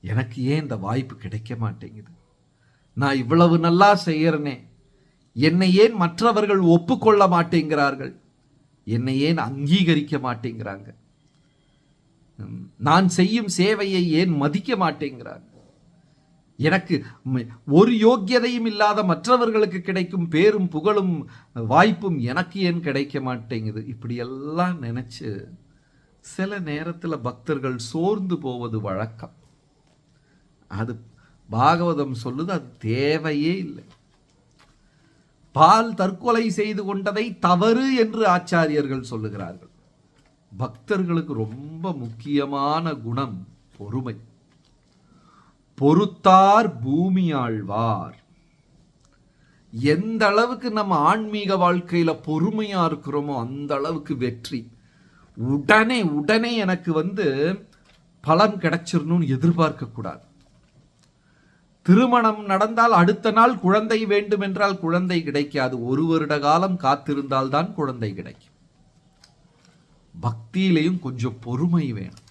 எனக்கு ஏன் இந்த வாய்ப்பு கிடைக்க மாட்டேங்குது, நான் இவ்வளவு நல்லா செய்யறனே, என்னை ஏன் மற்றவர்கள் ஒப்புக்கொள்ள மாட்டேங்கிறார்கள்? என்னை ஏன் அங்கீகரிக்க மாட்டேங்கிறாங்க? நான் செய்யும் சேவையை ஏன் மதிக்க மாட்டேங்கிறாங்க? எனக்கு ஒரு யோக்கியதையும் இல்லாத மற்றவர்களுக்கு கிடைக்கும் பேரும் புகழும் வாய்ப்பும் எனக்கு ஏன் கிடைக்க மாட்டேங்குது? இப்படியெல்லாம் நினைச்சு சில நேரத்தில் பக்தர்கள் சோர்ந்து போவது வழக்கம். அது பாகவதம் சொல்லுது, அது தேவையே இல்லை. பால் தற்கொலை செய்து கொண்டதை தவறு என்று ஆச்சாரியர்கள் சொல்லுகிறார்கள். பக்தர்களுக்கு ரொம்ப முக்கியமான குணம் பொறுமை. பொறுத்தார் பூமி ஆழ்வார். எந்த அளவுக்கு நம்ம ஆன்மீக வாழ்க்கையில பொறுமையா இருக்கிறோமோ அந்த அளவுக்கு வெற்றி. உடனே எனக்கு பலன் கிடைச்சிடணும்னு எதிர்பார்க்க கூடாது. திருமணம் நடந்தால் அடுத்த நாள் குழந்தை வேண்டும் என்றால் குழந்தை கிடைக்காது. 1 வருட காலம் காத்திருந்தால் தான் குழந்தை கிடைக்கும். பக்தியிலையும் கொஞ்சம் பொறுமை வேணும்.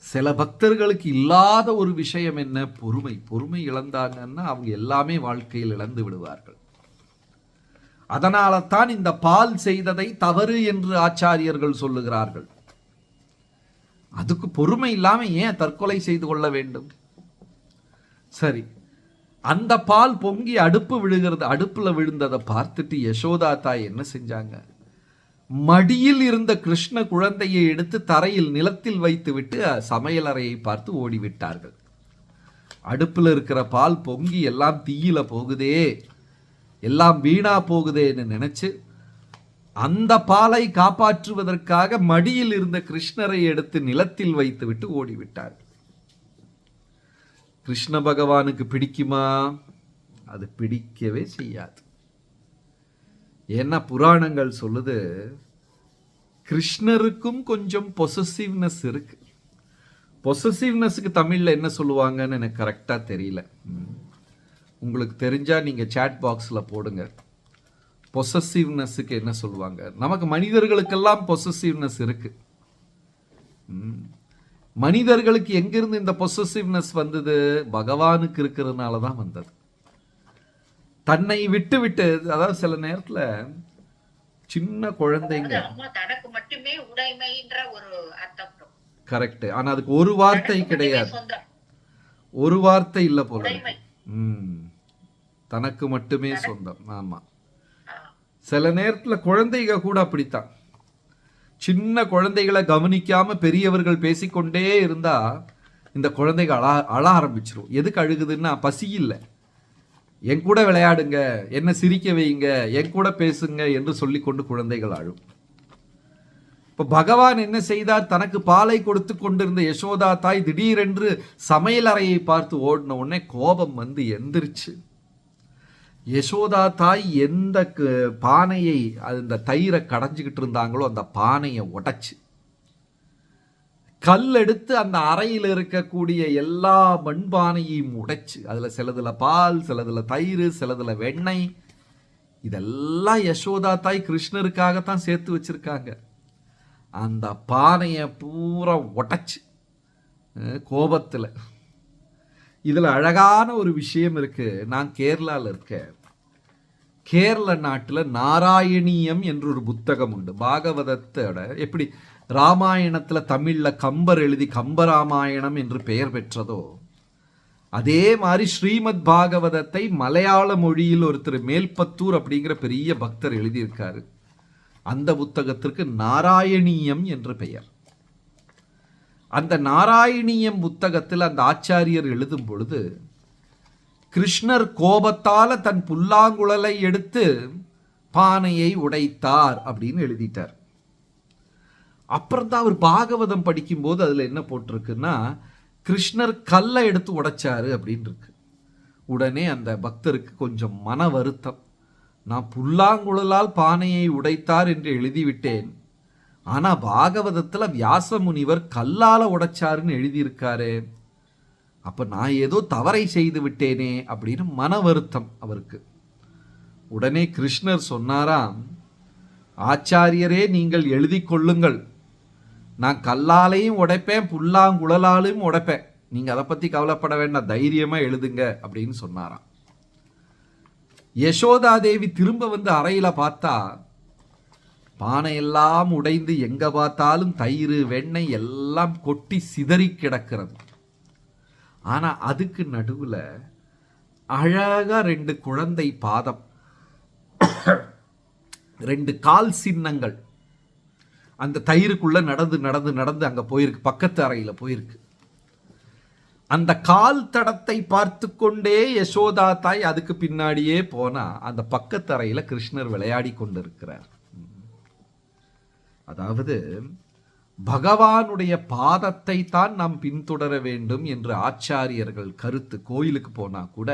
சில பக்தர்களுக்கு இல்லாத ஒரு விஷயம் என்ன? பொறுமை. பொறுமை இழந்தாங்கன்னா அவங்க எல்லாமே வாழ்க்கையில் இழந்து விடுவார்கள். அதனால தான் இந்த பால் செய்ததை தவறு என்று ஆச்சாரியர்கள் சொல்லுகிறார்கள். அதுக்கு பொறுமை இல்லாம ஏன் தற்கொலை செய்து கொள்ள வேண்டும்? சரி, அந்த பால் பொங்கி அடுப்பு விழுகிறது. அடுப்புல விழுந்ததை பார்த்துட்டு யசோதா தாய் என்ன செஞ்சாங்க? மடியில் இருந்த கிருஷ்ண குழந்தையை எடுத்து தரையில் நிலத்தில் வைத்து விட்டு சமையலறையை பார்த்து ஓடிவிட்டார்கள். அடுப்புல இருக்கிற பால் பொங்கி எல்லாம் தீயில போகுதே, எல்லாம் வீணா போகுதேன்னு நினைச்சு அந்த பாலை காப்பாற்றுவதற்காக மடியில் இருந்த கிருஷ்ணரை எடுத்து நிலத்தில் வைத்து விட்டு ஓடிவிட்டார்கள். கிருஷ்ண பகவானுக்கு பிடிக்குமா? அது பிடிக்கவே செய்யாது. ஏன்னா புராணங்கள் சொல்லுது, கிருஷ்ணருக்கும் கொஞ்சம் பொசசிவ்னஸ் இருக்கு. பொசசிவ்னஸுக்கு தமிழ்ல என்ன சொல்லுவாங்கன்னு எனக்கு கரெக்டா தெரியல. உங்களுக்கு தெரிஞ்சா நீங்க சாட் பாக்ஸ்ல போடுங்க. பொசசிவ்னஸுக்கு என்ன சொல்லுவாங்க? நமக்கு மனிதர்களுக்கெல்லாம் பொசசிவ்னஸ் இருக்கு. மனிதர்களுக்கு எங்கிருந்து இந்த பொசசிவ்னஸ் வந்தது? பகவானுக்கு இருக்கிறதுனால தான் வந்தது. தன்னை விட்டு விட்டு, அதாவது சில நேரத்துல சின்ன குழந்தைங்க, கரெக்ட். ஆனா அதுக்கு ஒரு வார்த்தை கிடையாது, ஒரு வார்த்தை இல்ல போல. தனக்கு மட்டுமே சொந்தம். ஆமா, சில நேரத்துல குழந்தைங்க கூட அப்படித்தான். சின்ன குழந்தைகளை கவனிக்காம பெரியவர்கள் பேசிக்கொண்டே இருந்தா இந்த குழந்தைகள் அழ ஆரம்பிச்சிரும். எதுக்கு அழுகுதுன்னா பசி இல்லை, என் கூட விளையாடுங்க, என்ன சிரிக்க வைங்க, என் கூட பேசுங்க என்று சொல்லி கொண்டு குழந்தைகள் அழும். இப்ப பகவான் என்ன செய்தார்? தனக்கு பாலை கொடுத்து கொண்டிருந்த யசோதா தாய் திடீரென்று சமையல் அறையை பார்த்து ஓடின உடனே கோபம் எந்திரிச்சு யசோதா தாய் எந்த பானையை, அந்த தயிரை கடைஞ்சிக்கிட்டு இருந்தாங்களோ அந்த பானையை உடைச்சு கல் எடுத்து அந்த அறையில் இருக்கக்கூடிய எல்லா மண்பானையையும் உடைச்சு அதுல சிலதுல பால், சிலதுல தயிர், சிலதுல வெண்ணெய், இதெல்லாம் யசோதா தாய் கிருஷ்ணருக்காகத்தான் சேர்த்து வச்சிருக்காங்க. அந்த பானையை பூரா உடைச்சு கோபத்துல. இதுல அழகான ஒரு விஷயம் இருக்கு. நான் கேரளால இருக்கேன். கேரள நாட்டுல நாராயணியம் என்று ஒரு புத்தகம் உண்டு. பாகவதத்தோட எப்படி ராமாயணத்துல தமிழ்ல கம்பர் எழுதி கம்பராமாயணம் என்று பெயர் பெற்றதோ அதே மாதிரி ஸ்ரீமத் பாகவதத்தை மலையாள மொழியில் ஒருத்தர் மேல்பத்தூர் அப்படிங்கிற பெரிய பக்தர் எழுதியிருக்காரு. அந்த புத்தகத்திற்கு நாராயணியம் என்று பெயர். அந்த நாராயணியம் புத்தகத்தில் அந்த ஆச்சாரியர் எழுதும் பொழுது கிருஷ்ணர் கோபத்தால தன் புல்லாங்குழலை எடுத்து பானையை உடைத்தார் அப்படின்னு எழுதிட்டார். அப்புறம் தான் அவர் பாகவதம் படிக்கும்போது அதுல என்ன போட்டிருக்குன்னா கிருஷ்ணர் கல்லை எடுத்து உடைச்சாரு அப்படின்னு இருக்கு. உடனே அந்த பக்தருக்கு கொஞ்சம் மன வருத்தம். நான் புல்லாங்குழலால் பானையை உடைத்தார் என்று எழுதிவிட்டேன், ஆனா பாகவதத்துல வியாச முனிவர் கல்லால உடைச்சாருன்னு எழுதியிருக்காரு, அப்ப நான் ஏதோ தவறை செய்து விட்டேனே அப்படின்னு மன வருத்தம் அவருக்கு. உடனே கிருஷ்ணர் சொன்னாராம், ஆச்சாரியரே நீங்கள் எழுதி கொள்ளுங்கள், நான் கல்லாலையும் உடைப்பேன் புல்லாங்குழலாலையும் உடைப்பேன், நீங்க அதை பத்தி கவலைப்பட வேண்டாம், தைரியமா எழுதுங்க அப்படின்னு சொன்னாராம். யசோதா தேவி திரும்ப வந்து அறையில பார்த்தா பானை எல்லாம் உடைந்து எங்க பார்த்தாலும் தயிர் வெண்ணெய் எல்லாம் கொட்டி சிதறி கிடக்கிறது. ஆனா அதுக்கு நடுவுல அழகா 2 குழந்தை பாதம், 2 கால் சின்னங்கள் அந்த தயிருக்குள்ள நடந்து நடந்து நடந்து அங்க போயிருக்கு, பக்கத்து அறையில போயிருக்கு. அந்த கால் தடத்தை பார்த்து கொண்டே யசோதா தாய் அதுக்கு பின்னாடியே போனா அந்த பக்கத்து அறையில கிருஷ்ணர் விளையாடி கொண்டிருக்கிறார். அதாவது பகவானுடைய பாதத்தை தான் நாம் பின்தொடர வேண்டும் என்று ஆச்சாரியர்கள் கருத்து. கோயிலுக்கு போனா கூட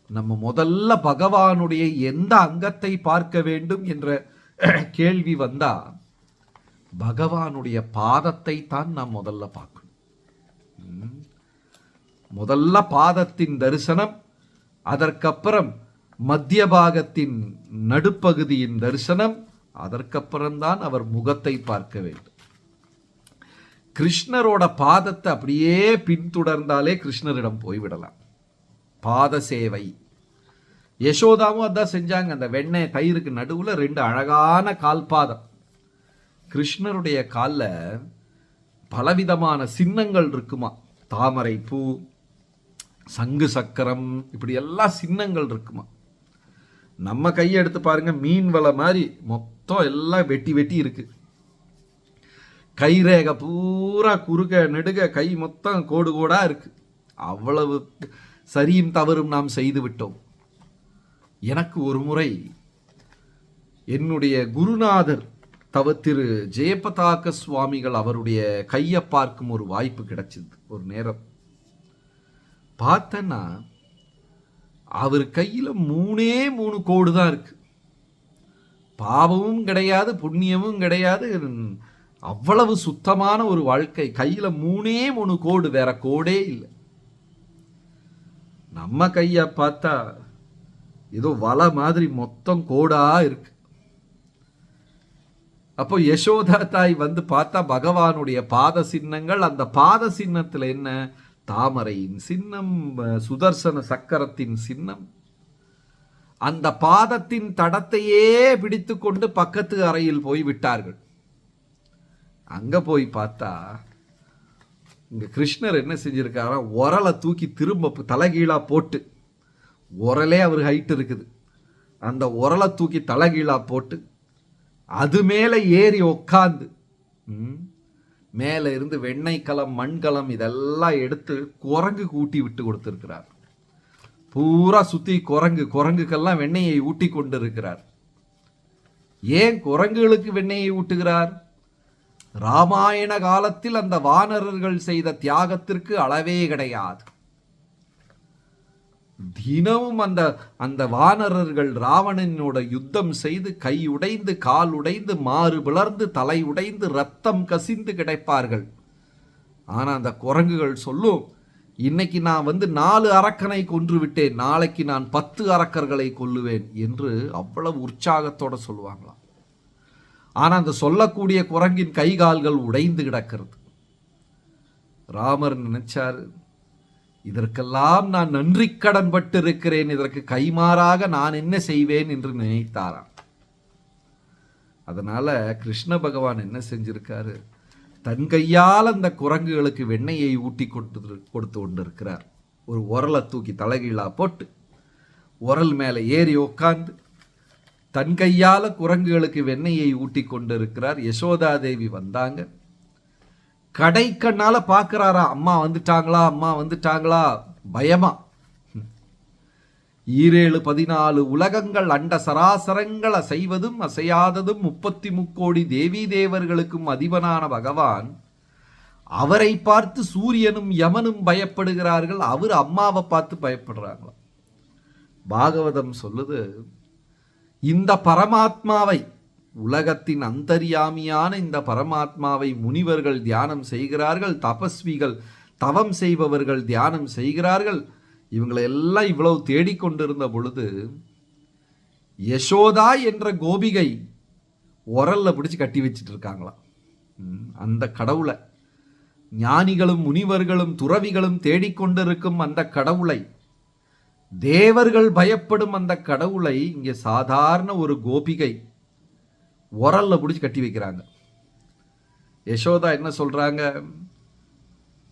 நம்ம முதல்ல பகவானுடைய எந்த அங்கத்தை பார்க்க வேண்டும் என்ற கேள்வி வந்தா பகவானுடைய பாதத்தை தான் நாம் முதல்ல பார்க்கணும். முதல்ல பாதத்தின் தரிசனம், அதற்கப்புறம் மத்திய பாகத்தின் நடுப்பகுதியின் தரிசனம், அதற்கப்புறம்தான் அவர் முகத்தை பார்க்க வேண்டும். கிருஷ்ணரோட பாதத்தை அப்படியே பின்தொடர்ந்தாலே கிருஷ்ணரிடம் போய்விடலாம். பாத சேவை. யசோதாவும் அதான் செஞ்சாங்க. அந்த வெண்ணெய் தயிருக்கு நடுவுல 2 அழகான கால் பாதம். கிருஷ்ணருடைய காலில் பலவிதமான சின்னங்கள் இருக்குமா. தாமரை பூ, சங்கு சக்கரம், இப்படி எல்லாம் சின்னங்கள் இருக்குமா. நம்ம கையை எடுத்து பாருங்க, மீன் வலை மாதிரி மொத்தம் எல்லாம் வெட்டி வெட்டி இருக்கு. கைரேகை பூரா குறுக நெடுக கை மொத்தம் கோடு கோடா இருக்கு. அவ்வளவு சரியும் தவறும் நாம் செய்து விட்டோம். எனக்கு ஒரு முறை என்னுடைய குருநாதர் திரு ஜெயபதாக சுவாமிகள் அவருடைய கையை பார்க்கும் ஒரு வாய்ப்பு கிடைச்சது. ஒரு நேரம் பார்த்தேன்னா அவர் கையில் 3 கோடு தான் இருக்கு. பாவமும் கிடையாது, புண்ணியமும் கிடையாது. அவ்வளவு சுத்தமான ஒரு வாழ்க்கை. கையில் 3 கோடு, வேற கோடே இல்லை. நம்ம கையை பார்த்தா ஏதோ வலை மாதிரி மொத்தம் கோடா இருக்கு. அப்போ யசோதா தாய் வந்து பார்த்தா பகவானுடைய பாத சின்னங்கள். அந்த பாத சின்னத்தில் என்ன? தாமரையின் சின்னம், சுதர்சன சக்கரத்தின் சின்னம். அந்த பாதத்தின் தடத்தையே பிடித்து கொண்டு பக்கத்து அறையில் போய் விட்டார்கள். அங்க போய் பார்த்தா இங்க கிருஷ்ணர் என்ன செஞ்சிருக்காரா, உரலை தூக்கி திரும்ப தலைகீழா போட்டு, உரலே அவர் ஹைட் இருக்குது, அந்த உரலை தூக்கி தலைகீழா போட்டு அது மேல ஏறி உக்காந்து மேல இருந்து வெண்ணெய் கலம், மண்கலம் இதெல்லாம் எடுத்து குரங்கு ஊட்டி விட்டு கொடுத்திருக்கிறார். பூரா சுத்தி குரங்குக்கெல்லாம் வெண்ணெயை ஊட்டி கொண்டு இருக்கிறார். ஏன் குரங்குகளுக்கு வெண்ணெயை ஊட்டுகிறார்? ராமாயண காலத்தில் அந்த வானரர்கள் செய்த தியாகத்திற்கு அளவே கிடையாது. தினமும் அந்த வானரர்கள் ராவணனோட யுத்தம் செய்து கை உடைந்து, கால் உடைந்து, மாறு பிளர்ந்து, தலை உடைந்து, ரத்தம் கசிந்து கிடைப்பார்கள். ஆனா அந்த குரங்குகள் சொல்லும், இன்னைக்கு நான் 4 அரக்கனை கொன்று விட்டேன், நாளைக்கு நான் 10 அரக்கர்களை கொல்லுவேன் என்று அவ்வளவு உற்சாகத்தோட சொல்லுவாங்களாம். ஆனா அந்த சொல்லக்கூடிய குரங்கின் கை கால்கள் உடைந்து கிடக்கிறது. ராமர் நினைச்சாரு, இதற்கெல்லாம் நான் நன்றி கடன் பட்டு இருக்கிறேன், இதற்கு கைமாறாக நான் என்ன செய்வேன் என்று நினைத்தாராம். அதனால கிருஷ்ண பகவான் என்ன செஞ்சிருக்காரு, தன் கையால் அந்த குரங்குகளுக்கு வெண்ணெயை ஊட்டி கொடுத்து கொண்டிருக்கிறார். ஒரு உரலை தூக்கி தலைகீழா போட்டு உரல் மேலே ஏறி உட்கார்ந்து தன் கையால குரங்குகளுக்கு வெண்ணெயை ஊட்டி கொண்டிருக்கிறார். யசோதா தேவி வந்தாங்க. கடை கண்ணால பார்க்கிறாரா, அம்மா வந்துட்டாங்களா, அம்மா வந்துட்டாங்களா, பயமா. 7 14 உலகங்கள் அண்ட சராசரங்கள் அசைவதும் அசையாததும் 33 கோடி தேவி தேவர்களுக்கும் அதிபனான பகவான், அவரை பார்த்து சூரியனும் யமனும் பயப்படுகிறார்கள், அவர் அம்மாவை பார்த்து பயப்படுறாங்களா. பாகவதம் சொல்லுது, இந்த பரமாத்மாவை, உலகத்தின் அந்தர்யாமியான இந்த பரமாத்மாவை முனிவர்கள் தியானம் செய்கிறார்கள், தபஸ்விகள் தவம் செய்பவர்கள் தியானம் செய்கிறார்கள். இவங்களை எல்லாம் இவ்வளவு தேடிக்கொண்டிருந்த பொழுது யசோதா என்ற கோபிகை உரல்ல பிடிச்சு கட்டி வச்சிட்டு இருக்காங்களாம். அந்த கடவுளை ஞானிகளும் முனிவர்களும் துறவிகளும் தேடிக்கொண்டிருக்கும் அந்த கடவுளை தேவர்கள் பயப்படும் அந்த கடவுளை இங்கே சாதாரண ஒரு கோபிகை உரல்ல பிடிச்சி கட்டி வைக்கிறாங்க. யசோதா என்ன சொல்றாங்க,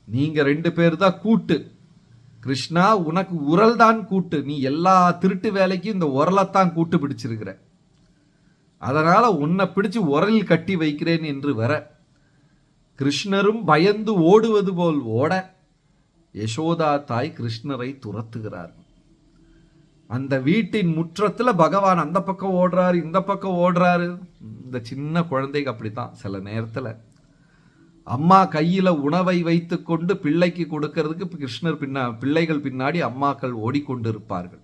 நீங்க 2 பேர் தான் கூட்டு, கிருஷ்ணா உனக்கு உரல் தான் கூட்டு, நீ எல்லா திருட்டு வேலைக்கும் இந்த உரலைத்தான் கூட்டு பிடிச்சிருக்கிற, அதனால உன்னை பிடிச்சு உரலில் கட்டி வைக்கிறேன் என்று வர கிருஷ்ணரும் பயந்து ஓடுவது போல் ஓட யசோதா தாய் கிருஷ்ணரை துரத்துகிறார். அந்த வீட்டின் முற்றத்துல பகவான் அந்த பக்கம் ஓடுறாரு, இந்த பக்கம் ஓடுறாரு. இந்த சின்ன குழந்தைக்கு அப்படித்தான். சில நேரத்துல அம்மா கையில உணவை வைத்து கொண்டு பிள்ளைக்கு கொடுக்கறதுக்கு கிருஷ்ணர் பிள்ளைகள் பின்னாடி அம்மாக்கள் ஓடிக்கொண்டிருப்பார்கள்.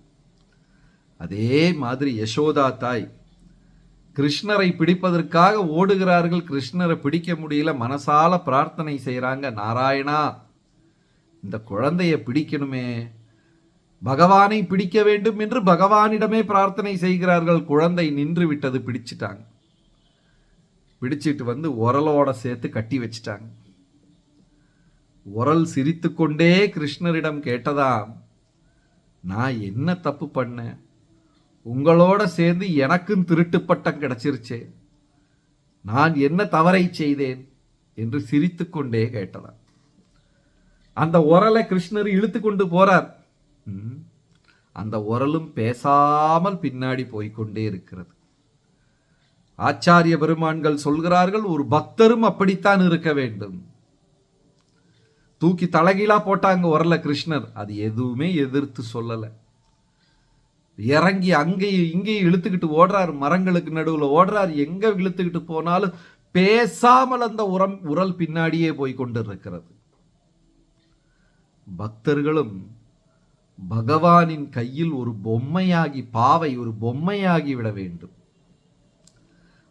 அதே மாதிரி யசோதா தாய் கிருஷ்ணரை பிடிப்பதற்காக ஓடுகிறார்கள். கிருஷ்ணரை பிடிக்க முடியல, மனசால பிரார்த்தனை செய்யறாங்க, நாராயணா இந்த குழந்தைய பிடிக்கணுமே, பகவானை பிடிக்க வேண்டும் என்று பகவானிடமே பிரார்த்தனை செய்கிறார்கள். குழந்தை நின்று விட்டது, பிடிச்சிட்டாங்க. பிடிச்சிட்டு வந்து உரலோட சேர்த்து கட்டி வச்சிட்டாங்க. உரல் சிரித்து கொண்டே கிருஷ்ணரிடம் கேட்டதாம், நான் என்ன தப்பு பண்ணேன், உங்களோட சேர்ந்து எனக்கும் திருட்டு பட்டம் கிடைச்சிருச்சே, நான் என்ன தவறை செய்தேன் என்று சிரித்து கொண்டே கேட்டதாம். அந்த உரலை கிருஷ்ணர் இழுத்து கொண்டு போறார். அந்த உரலும் பேசாமல் பின்னாடி போய்கொண்டே இருக்கிறது. ஆச்சாரிய பெருமான்கள் சொல்கிறார்கள், ஒரு பக்தரும் அப்படித்தான் இருக்க வேண்டும். தூக்கி தலைகீழா போட்டாங்க உரல கிருஷ்ணர், அது எதுவுமே எதிர்த்து சொல்லல. இறங்கி அங்கேயும் இங்கேயும் இழுத்துக்கிட்டு ஓடுறார், மரங்களுக்கு நடுவில் ஓடுறார். எங்க இழுத்துக்கிட்டு போனாலும் பேசாமல் அந்த உரல் பின்னாடியே போய் கொண்டு இருக்கிறது. பக்தர்களும் பகவானின் கையில் ஒரு பொம்மையாகி, பாவை ஒரு பொம்மையாகி விட வேண்டும்.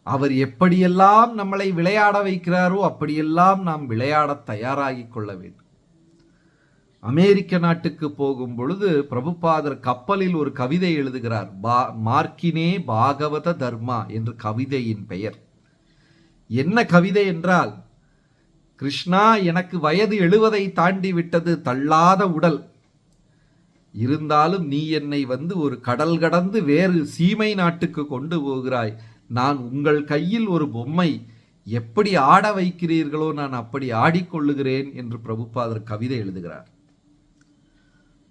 அவர் எப்படியெல்லாம் நம்மளை விளையாட வைக்கிறாரோ அப்படியெல்லாம் நாம் விளையாட தயாராகி கொள்ள வேண்டும். அமெரிக்க நாட்டுக்கு போகும் பொழுது பிரபுபாதர் கப்பலில் ஒரு கவிதை எழுதுகிறார். மார்க்கினே பாகவத தர்மா என்று கவிதையின் பெயர். என்ன கவிதை என்றால், கிருஷ்ணா எனக்கு வயது 70 தாண்டி விட்டது, தள்ளாத உடல் இருந்தாலும் நீ என்னை ஒரு கடல் கடந்து வேறு சீமை நாட்டுக்கு கொண்டு போகிறாய். நான் உங்கள் கையில் ஒரு பொம்மை, எப்படி ஆட வைக்கிறீர்களோ நான் அப்படி ஆடிக்கொள்ளுகிறேன் என்று பிரபுபாதர் கவிதை எழுதுகிறார்.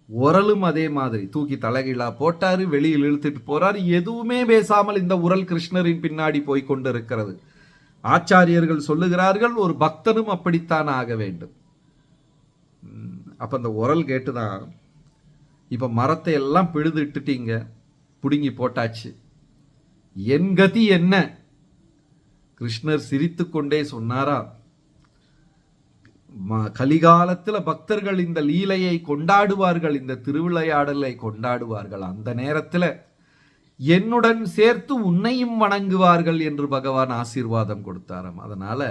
உரலும் அதே மாதிரி தூக்கி தலைகீழா போட்டாரு, வெளியில் இழுத்துட்டு போறாரு. எதுவுமே பேசாமல் இந்த உரல் கிருஷ்ணரின் பின்னாடி போய் கொண்டிருக்கிறது. ஆச்சாரியர்கள் சொல்லுகிறார்கள், ஒரு பக்தனும் அப்படித்தான் ஆக வேண்டும். அப்ப அந்த உரல் கேட்டுதான், இப்ப மரத்தை எல்லாம் பிழுது இட்டுட்டீங்க, புடுங்கி போட்டாச்சு, என் கதி என்ன? கிருஷ்ணர் சிரித்து கொண்டே சொன்னாரா, கலிகாலத்துல பக்தர்கள் இந்த லீலையை கொண்டாடுவார்கள், இந்த திருவிளையாடலை கொண்டாடுவார்கள். அந்த நேரத்துல என்னுடன் சேர்த்து உன்னையும் வணங்குவார்கள் என்று பகவான் ஆசீர்வாதம் கொடுத்தாராம். அதனால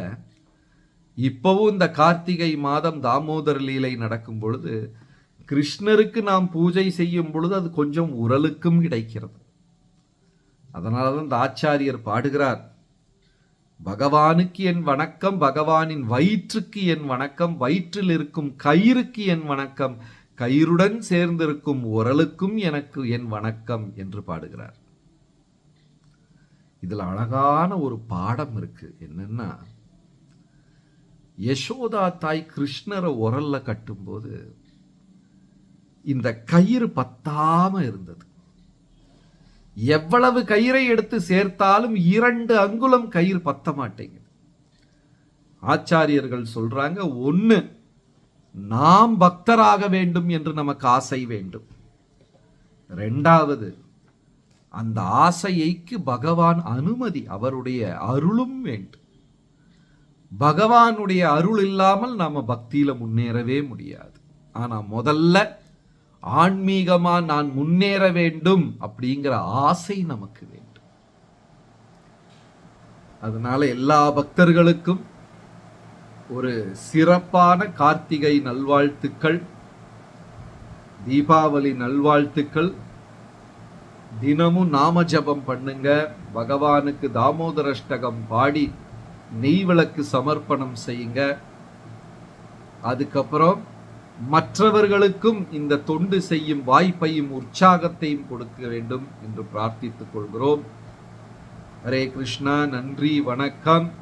இப்பவும் இந்த கார்த்திகை மாதம் தாமோதர லீலை நடக்கும் பொழுது கிருஷ்ணருக்கு நாம் பூஜை செய்யும் பொழுது அது கொஞ்சம் உரலுக்கும் கிடைக்கிறது. அதனாலதான் இந்த ஆச்சாரியர் பாடுகிறார், பகவானுக்கு என் வணக்கம், பகவானின் வயிற்றுக்கு என் வணக்கம், வயிற்றில் இருக்கும் கயிறுக்கு என் வணக்கம், கயிறுடன் சேர்ந்திருக்கும் உரலுக்கும் எனக்கு என் வணக்கம் என்று பாடுகிறார். இதுல அழகான ஒரு பாடம் இருக்கு. என்னன்னா, யசோதா தாய் கிருஷ்ணரை உரல்ல கட்டும்போது இந்த கயிறு பத்தாம இருந்தது. எவ்வளவு கயிறை எடுத்து சேர்த்தாலும் 2 அங்குலம் கயிறு பத்த மாட்டேங்குது. ஆச்சாரியர்கள் சொல்றாங்க, ஒண்ணு நாம் பக்தராக வேண்டும் என்று நமக்கு ஆசை வேண்டும், 2வது அந்த ஆசைக்கு பகவான் அனுமதி, அவருடைய அருளும் வேண்டும். பகவானுடைய அருள் இல்லாமல் நாம பக்தியில முன்னேறவே முடியாது. ஆனா முதல்ல ஆன்மீகமா நான் முன்னேற வேண்டும் அப்படிங்கிற ஆசை நமக்கு வேண்டும். அதனால எல்லா பக்தர்களுக்கும் ஒரு சிறப்பான கார்த்திகை நல்வாழ்த்துக்கள், தீபாவளி நல்வாழ்த்துக்கள். தினமும் நாம ஜபம் பண்ணுங்க, பகவானுக்கு தாமோதரஷ்டகம் பாடி நெய் விளக்கு சமர்ப்பணம் செய்யுங்க. அதுக்கப்புறம் மற்றவர்களுக்கும் இந்த தொண்டு செய்யும் வாய்ப்பையும் உற்சாகத்தையும் கொடுக்க வேண்டும் என்று பிரார்த்தித்துக் கொள்கிறோம். ஹரே கிருஷ்ணா. நன்றி, வணக்கம்.